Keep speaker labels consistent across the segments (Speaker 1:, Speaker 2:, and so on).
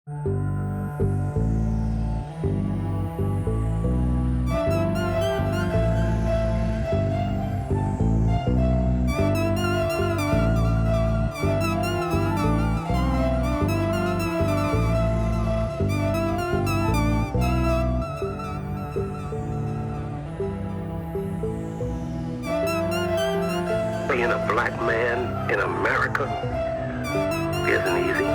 Speaker 1: Being a black man in America isn't easy.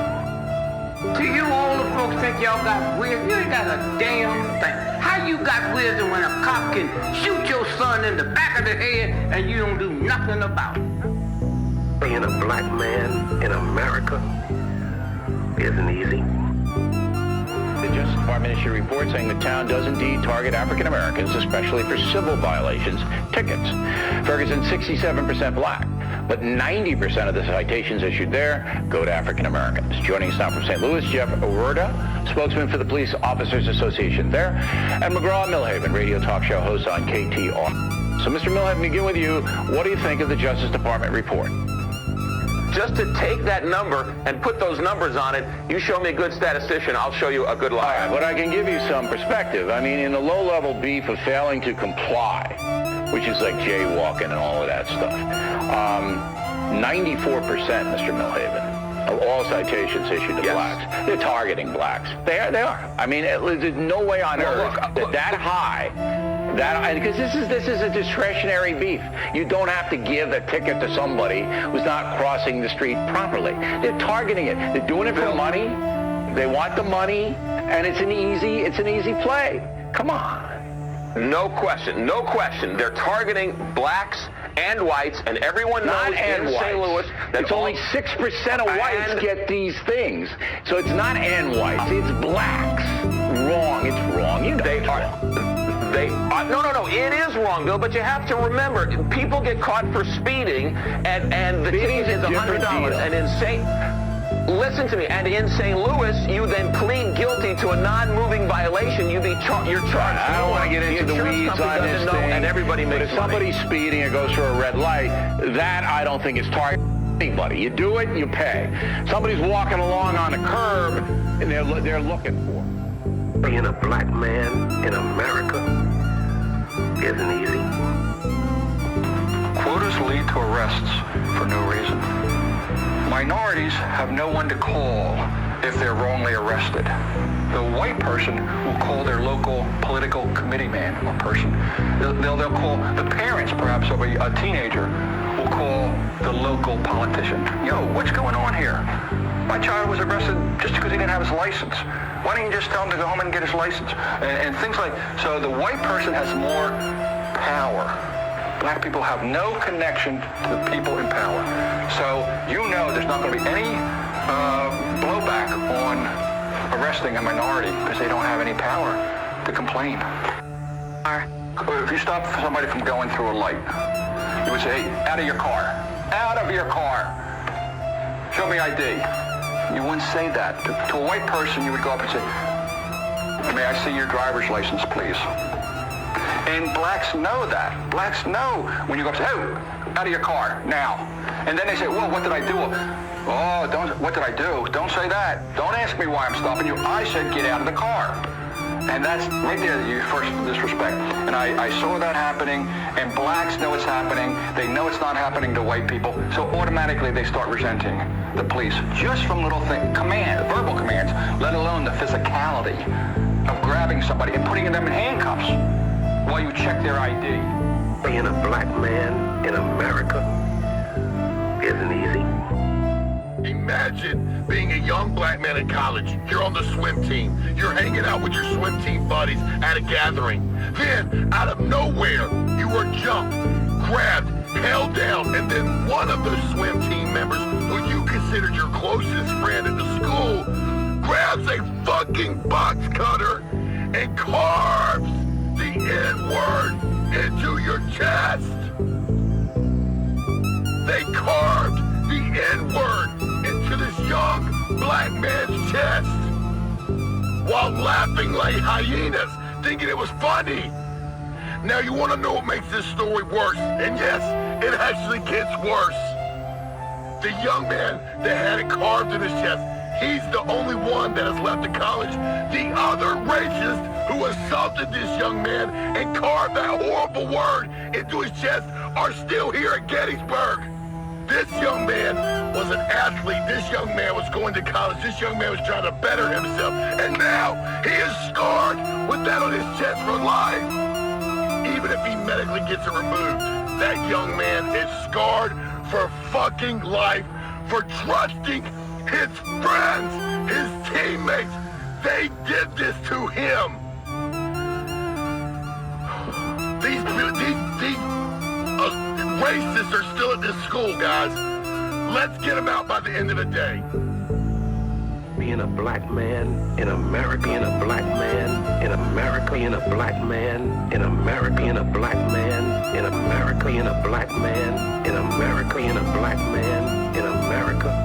Speaker 2: Do you older folks think y'all got wisdom? You ain't got a damn thing. How you got wisdom when a cop can shoot your son in the back of the head and you don't do nothing about it?
Speaker 1: Being a black man in America isn't easy.
Speaker 3: The Justice Department issued a report saying the town does indeed target African Americans, especially for civil violations, tickets. Ferguson's 67% black, but 90% of the citations issued there go to African Americans. Joining us now from St. Louis, Jeff Werda, spokesman for the Police Officers Association there, and McGraw-Milhaven, radio talk show host on KTR. So, Mr. Milhaven, begin with you. What do you think of the Justice Department report?
Speaker 4: Just to take that number and put those numbers on it, you show me a good statistician, I'll show you a good liar.
Speaker 3: All right, but I can give you some perspective. I mean, in the low-level beef of failing to comply, which is like jaywalking and all of that stuff, 94%, Mr. Milhaven, of all citations issued to blacks, they're targeting blacks. They are. I mean, there's no way on earth that high. Because this is a discretionary beef. You don't have to give a ticket to somebody who's not crossing the street properly. They're targeting it. They're doing it for money. They want the money, and it's an easy play. Come on.
Speaker 4: No question. They're targeting blacks and whites, and everyone knows in St. Louis that
Speaker 3: it's only 6% of whites get these things. So it's not and whites, it's blacks. Wrong. It's wrong. You know
Speaker 4: they are. No, it is wrong, Bill, but you have to remember, people get caught for speeding, and the ticket is $100, and listen to me, and in St. Louis, you then plead guilty to a non-moving violation, you're charged.
Speaker 3: I don't want to get into the weeds on this thing,
Speaker 4: and everybody makes
Speaker 3: but if somebody's speeding and goes through a red light, that I don't think is targeting anybody. You do it, you pay. Somebody's walking along on a curb, and they're looking for.
Speaker 1: Being a black man in America isn't easy.
Speaker 5: Quotas lead to arrests for no reason. Minorities have no one to call if they're wrongly arrested. The white person will call their local political committee man or person. They'll call the parents, perhaps, of a teenager, will call the local politician. Yo, what's going on here? My child was arrested just because he didn't have his license. Why don't you just tell him to go home and get his license? And things like, so the white person has more power. Black people have no connection to the people in power. So you know there's not going to be any blowback on arresting a minority because they don't have any power to complain. If you stop somebody from going through a light, you would say, hey, out of your car. Out of your car. Show me ID. You wouldn't say that. To a white person, you would go up and say, may I see your driver's license, please? And blacks know that. Blacks know when you go up and say, hey, out of your car, now. And then they say, well, what did I do? Oh, what did I do? Don't say that. Don't ask me why I'm stopping you. I said get out of the car. And that's right there, you first disrespect. And I saw that happening, and blacks know it's happening. They know it's not happening to white people, so automatically they start resenting the police just from little things, verbal commands, let alone the physicality of grabbing somebody and putting them in handcuffs while you check their ID.
Speaker 1: Being a black man in America isn't easy.
Speaker 6: Imagine being a young black man in college. You're on the swim team. You're hanging out with your swim team buddies at a gathering. Then, out of nowhere, you are jumped, grabbed, held down, and then one of those swim team members who you considered your closest friend at the school grabs a fucking box cutter and carves the N-word into your chest. They carved the N-word into this young black man's chest while laughing like hyenas, thinking it was funny. Now you want to know what makes this story worse? And yes, it actually gets worse. The young man that had it carved in his chest He's the only one that has left the college. The other racist who assaulted this young man and carved that horrible word into his chest are still here at Gettysburg. This young man was an athlete. This young man was going to college. This young man was trying to better himself. And now he is scarred with that on his chest for life. Even if he medically gets it removed, that young man is scarred for fucking life, for trusting his friends, his teammates. They did this to him. These racists are still at this school, guys. Let's get them out by the end of the day.
Speaker 1: Being a black man in America, being a black man in America, being a black man in America, being a black man in America, being a black man in America, being a black man in America.